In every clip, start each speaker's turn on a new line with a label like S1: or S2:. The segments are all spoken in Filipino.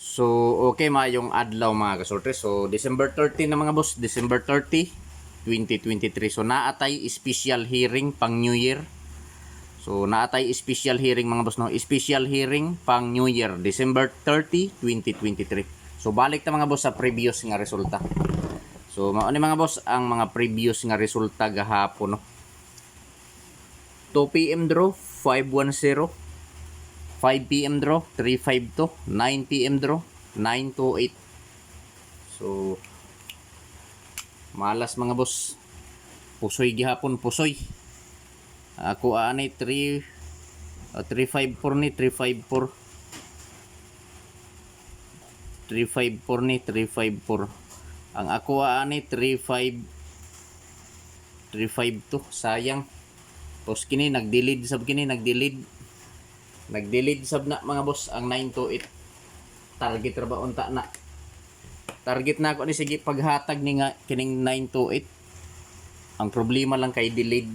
S1: So, okay maayong adlaw mga kasorte. So, December 30 na mga boss. December 30, 2023. So, naatay special hearing pang New Year. So, naatay special hearing mga boss, no? Special hearing pang New Year, December 30, 2023. So, balik ta mga boss sa previous nga resulta. So, mao ni mga boss ang mga previous nga resulta gahapon, no? 2 PM draw 510, 5 PM draw 352, 9 PM draw 928. So, malas mga boss. Pusoy gihapon, pusoy. Ako aanay 354 ni 354. 354 ni 354. Ang ako aanay 352. Sayang. Tapos kini nag-delete sab kini, nag-delete sab na mga boss ang 928. Target ra ba unta na. Target na ako ni sige paghatag ni nga kining 928. Ang problema lang kay delete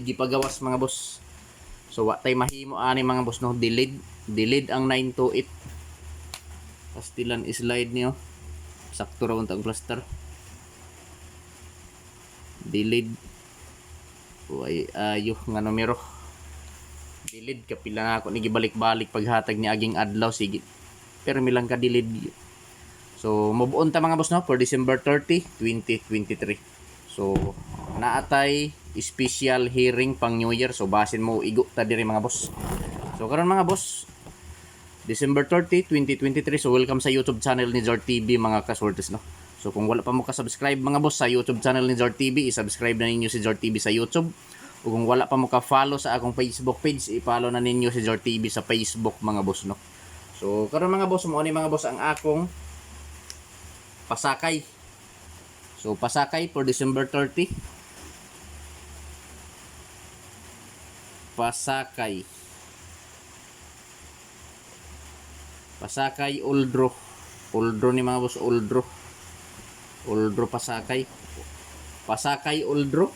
S1: gipagawas mga boss. So wa tay mahimo ani mga boss, no, delete ang 928. Pastilan slide niyo. Sakto ra unta ang plaster. Delete. Uy, ayo nga numero. Delete kapila nga ako ni gibalik-balik paghatag ni aging adlaw, sige. Pero milang ka delete. So move-on ta mga boss, no, for December 30, 2023. So naatay special hearing pang New Year. So basin mo igo ta diri mga boss. So karon mga boss, December 30, 2023. So welcome sa YouTube channel ni Zord TV mga kasortes, no. So kung wala pa mo ka-subscribe mga boss sa YouTube channel ni Zord TV, i-subscribe na ninyo si Zord TV sa YouTube. O kung wala pa mo ka-follow sa akong Facebook page, i-follow na ninyo si Zord TV sa Facebook mga boss, no. So karon mga boss, mo ni mga boss ang akong pasakay. So pasakay for December 30. Pasakay Uldro ni mga boss, Uldro Pasakay Uldro.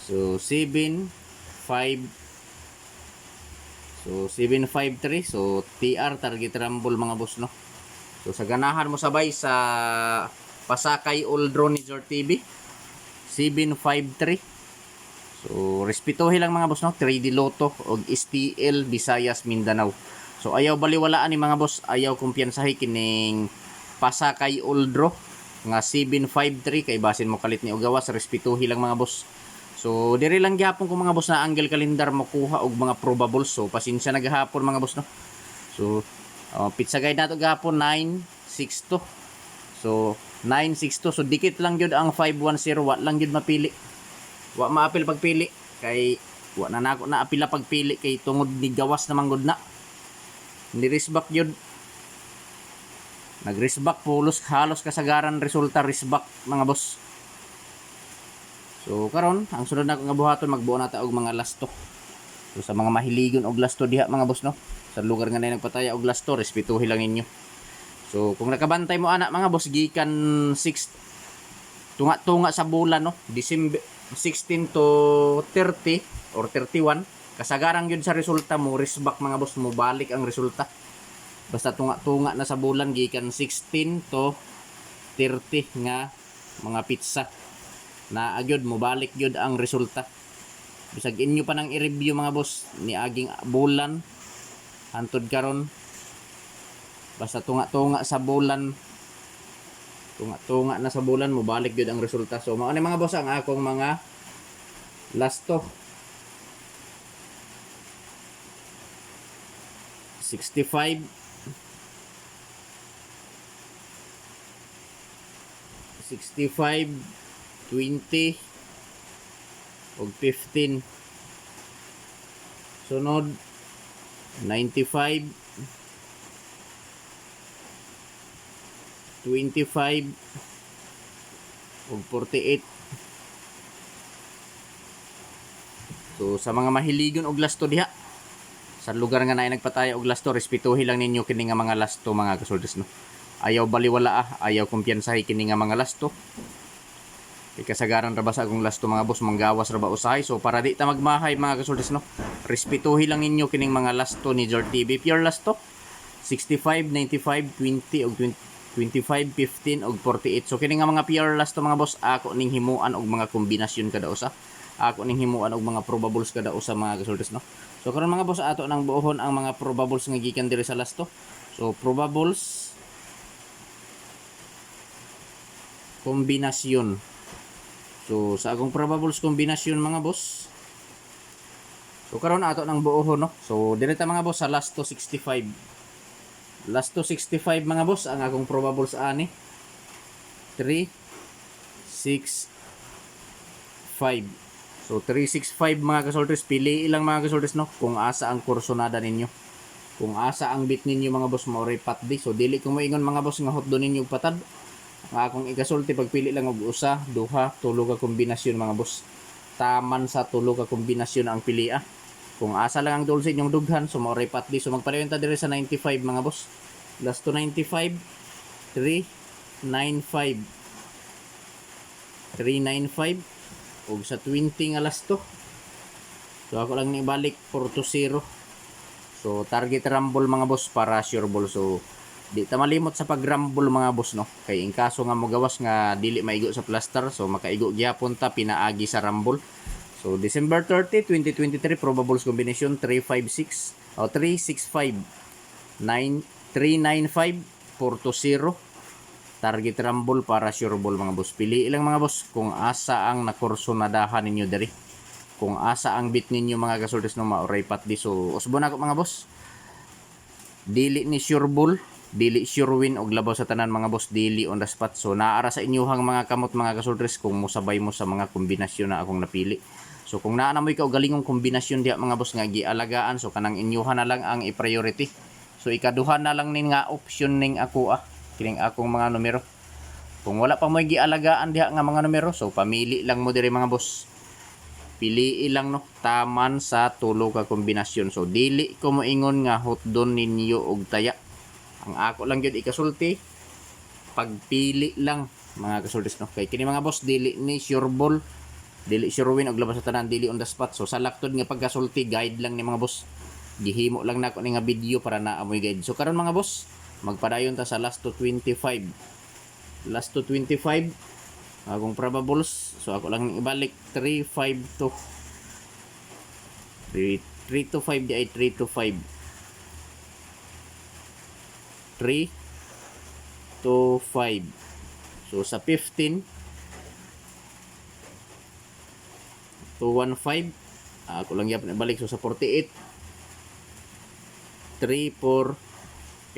S1: So 753. So TR, target rumble mga boss, no. So sa ganahan mo sabay sa Pasakay Uldro ni Zord TV 753. So respetuhin lang mga boss, no, 3D Lotto og STL Visayas Mindanao. So ayaw baliwalaan ni mga boss, ayaw kumpiyansahi kining Pasakay Uldro nga 753 kay basin mo kalit ni ugawas, respetuhin lang mga boss. So diri lang gyapon ko mga boss na angle calendar makuha og mga probables. So pasensya na gahapon mga boss, no. So pizza guide nato gahapon 962. So 962, so dikit lang gyud ang 510, wa lang gyud mapili. Wa maapil pagpili kay wa na nako na apila pagpili kay tungod ni gawas na manggod na. Ni risback yun. Nag-risback pulos halos kasagaran resulta risback mga boss. So karon ang sunod nako nga buhaton, magbuo na ta og mga lasto. So sa mga mahiligon og lasto diha mga boss, no, sa lugar nga nay nagpataya og lasto, respetuhin lang ninyo. So kung nakabantay mo anak mga boss, gikan 6 tunga sa bulan, no, December 16 to 30 or 31, kasagaran yun sa resulta mo risback mga boss, mo balik ang resulta. Basta tunga na sa bulan gikan 16 to 30 nga mga pizza na agyod mo balik gyud ang resulta. Bisag inyo pa nang i-review mga boss ni aging bulan hantod karon, basta tunga sa bulan, tunga na sa bulan mo balik gyud ang resulta. So mao ni mga boss ang akong mga lasto. 65, 20 og 15. Sunod 95, 25 og 48. So sa mga mahiligon og lasto diha sa lugar nga nay nagpataya og lasto, respetuhin lang ninyo kini nga mga lasto mga kasoldes, no. Ayaw baliwala, ayaw kumpiyansahi kini nga mga lasto. Kay kasagaran ra ba sa akong lasto mga boss, manggawas ra ba usahay. So para di ta magmahay mga kasoldes, no, respetuhin lang ninyo kining mga lasto ni Zord TV. Pure lasto 65, 95, 20 og 25, 15 og 48. So kini nga mga PR last to mga boss, ako ning himuan og mga kombinasyon kada usa. Ako ning himuan og mga probables kada usa mga kasultis no. So karon mga boss ato nang buohon ang mga probables nga gikan diri sa last to. So probables kombinasyon. So sa akong probables kombinasyon mga boss. So karon ato nang buohon no. So direta mga boss sa last to 65. Last to 65 mga boss ang akong probables ani. 3 6 5. So 365 mga kasultis, pili ilang mga kasultis no kung asa ang kursonada ninyo. Kung asa ang bit ninyo mga boss mo repat di. So dili ko moingon mga boss nga hotdon ninyo patad. Ang akong igasulti pagpili lang og usa, duha, tulo ka kombinasyon mga boss. Taman sa tulo ka kombinasyon ang pilia. Kung asa lang ang dulce inyong dughan, so mo repat di. So magpareho ta diri sa 95 mga boss. Last to 95, 395. 395 ug sa 20 nga last to. So ako lang ni balik 420. So target rumble mga boss para sure ball. So di ta malimot sa pag-rumble mga boss no. Kay in kaso nga mo gawas nga dili maigo sa plaster, so makaigo gyapon ta pinaagi sa rumble. So December 30, 2023 probables combination 356 o 365 395 420. Target rumble para sure ball mga boss. Pili ilang mga boss kung asa ang nakursonadahan ninyo diri. Kung asa ang bit ninyo mga kasultis no mauray pat di. So usbo na ko mga boss. Dili ni sure ball, dili sure win og labaw sa tanan mga boss, dili on the spot. So naara sa inyuhang mga kamot mga kasultis kung musabay mo sa mga kombinasyon na akong napili. So kung naa na mo ikaw galingong kombinasyon diha mga boss nga gialagaan, so kanang inyuhan na lang ang i-priority. So ikaduha na lang nin nga option ning ako kining akong mga numero. Kung wala pa mo gialagaan diha nga mga numero, so pamili lang mo diri mga boss. Pili lang no, taman sa tulo ka kombinasyon. So dili ko moingon nga hotdon ninyo og taya. Ang ako lang gyud ikasulti, pagpili lang mga kasultis no. Kay kini mga boss dili ni sure ball, dili sure win og labas sa tanan, dili on the spot. So sa laktod nga pagkasulti, guide lang ni mga boss. Gihimo lang nako ni nga video para na amoy guide. So karon mga boss, magpadayon ta sa last to 25. Last to 25 akong probables. So ako lang ibalik 352. 3 to 5 di ay 3 to 5. 3 to 5. So sa 15 to 15 ako lang yapon ibalik. So sa 48 3 4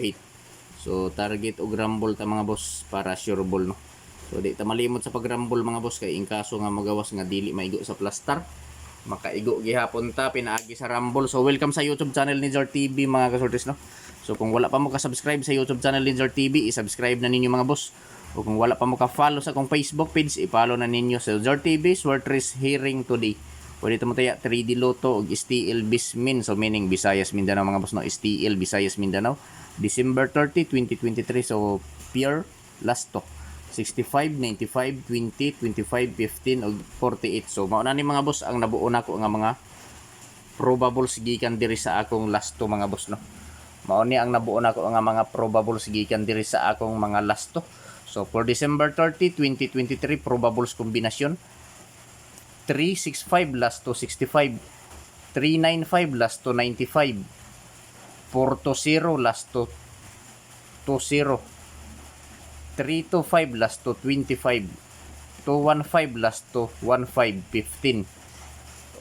S1: 8. So target og rumble ta mga boss para sure ball no. So di ta malimot sa pag-rumble mga boss kay in kaso nga magawas nga dili maigo sa plaster, makaigo gihapon ta pinaagi sa rumble. So welcome sa YouTube channel ni Zor TV mga kasultis no. So kung wala pa mo ka-subscribe sa YouTube channel ni Zor TV, i-subscribe na ninyo mga boss. O kung wala pa mo ka-follow sa akong Facebook page, i-follow na ninyo sa Zor TV Swertres Hearing Today. Pwede ito mo tayo 3D Lotto o STL Bismin. So meaning Visayas Mindanao mga boss no. STL Visayas Mindanao. December 30, 2023. So pure last to 65, 95, 20, 25, 15 o 48. So mao na ni mga boss ang nabuo nako nga mga probables gikan diri sa akong last to mga boss no. Mao ni ang nabuo nako nga mga probables gikan diri sa akong mga last to. So for December 30, 2023 probables kombinasyon 365 last to 65, 395 last to 95, 420 last to 20, 325 last to 25, 215 last to 15, 15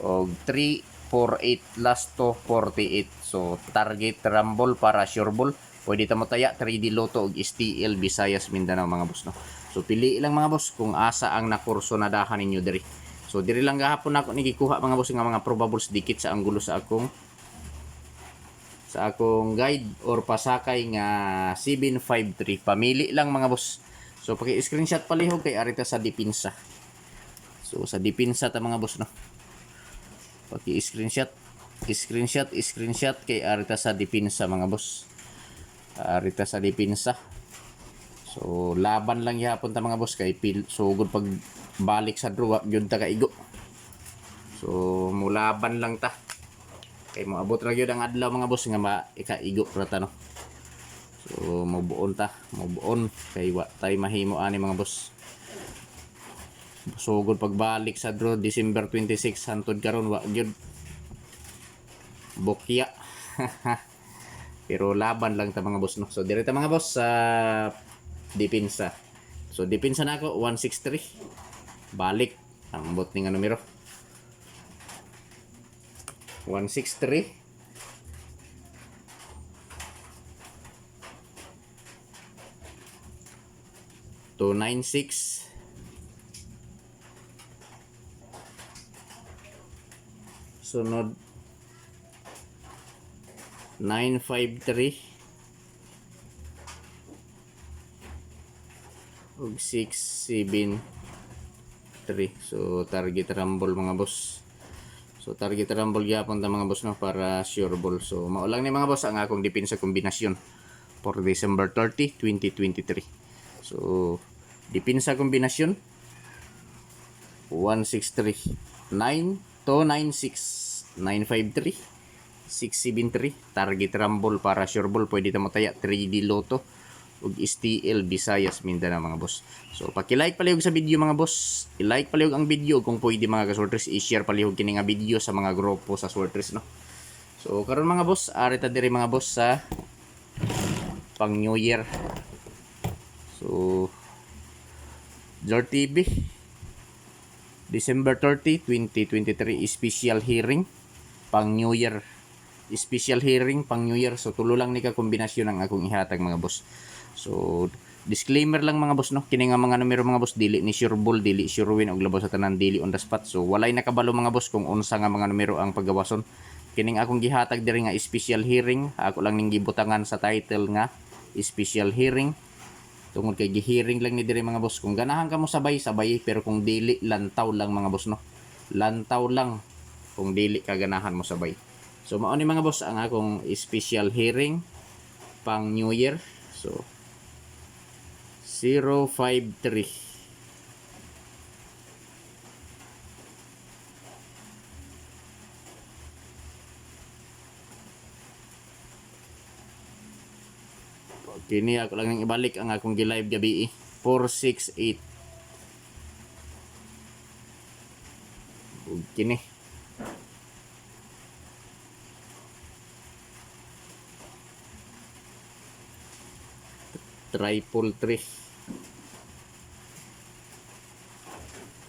S1: o 348 last to 48. So target rumble para sure ball. Pwede ta mo taya 3D Lotto og STL Visayas Mindanao mga boss no. So pili lang mga boss kung asa ang nakursonadahan ninyo diri. So diri lang gahapon ako ni gikuha mga boss nga mga probables dikit sa anggulo sa akong guide or pasakay nga 753. Pamili lang mga boss. So paki-screenshot palihog kay arita sa dipinsa. So sa dipinsa ta mga boss no. Paki-screenshot kay arita sa dipinsa mga boss. Arita sa dipinsa. So laban lang yapon ta mga boss kay sugod pag balik sa draw gyud ta kaigo. So mulaban lang ta. Kay moabot ra gyud ang adlaw mga boss nga maikaigo ra ta no. So mabuon kay wa tay mahimo ani mga boss. Sugod pagbalik sa draw December 26 hantod karon wa gyud bokya. Pero laban lang ta mga boss no. So direta mga boss sa depensa. So depensa na ako 163. Balik ang bot ni nga numero. 163 296 sunod 953 ug 673. So target rumble mga boss. So target rumble gyapon ta mga boss no para sure ball. So mao lang ni mga boss ang akong depensa kombinasyon for December 30, 2023. So depensa kombinasyon 163 9296 953 673 target rumble para sure ball pwede ta mataya 3D Lotto ug STL Visayas Mindanao mga boss. So paki-like palihog sa video mga boss. I-like palihog ang video kung pwede mga ka-sorters i-share palihog kini nga video sa mga grupo sa sorters no. So karon mga boss, ari ta diri mga boss sa pang New Year. So Zor TV December 30, 2023 special hearing pang New Year. Special hearing pang New Year. So tulo lang ni ka kombinasyon ang akong ihatag mga boss. So disclaimer lang mga boss no, kini nga mga numero mga boss dili ni sure ball, dili sure win og labaw sa tanan, dili on the spot. So walay nakabalo mga boss kung unsa nga mga numero ang paggawason. Kining akong gihatag diri nga special hearing, ako lang ning gibutangan sa title nga special hearing. Tungod kay gi-hearing lang ni diri mga boss. Kung ganahan ka mo sabay, pero kung dili lantaw lang mga boss no. Lantaw lang kung dili ka ganahan mo sabay. So mao ni mga boss ang akong special hearing pang New Year. So 053 kini ako lang nang ibalik ang akong gi-live gabi 468 ug kini triple 3.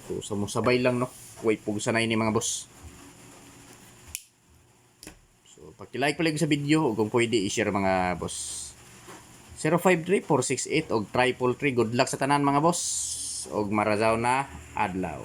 S1: So sa mo sabay lang no. Wait pug sanay ni mga boss. So paki-like palihog sa video ug kung pwede i-share mga boss. 053-468 og triple 3. Good luck sa tanan mga boss. Og marazaw na adlaw.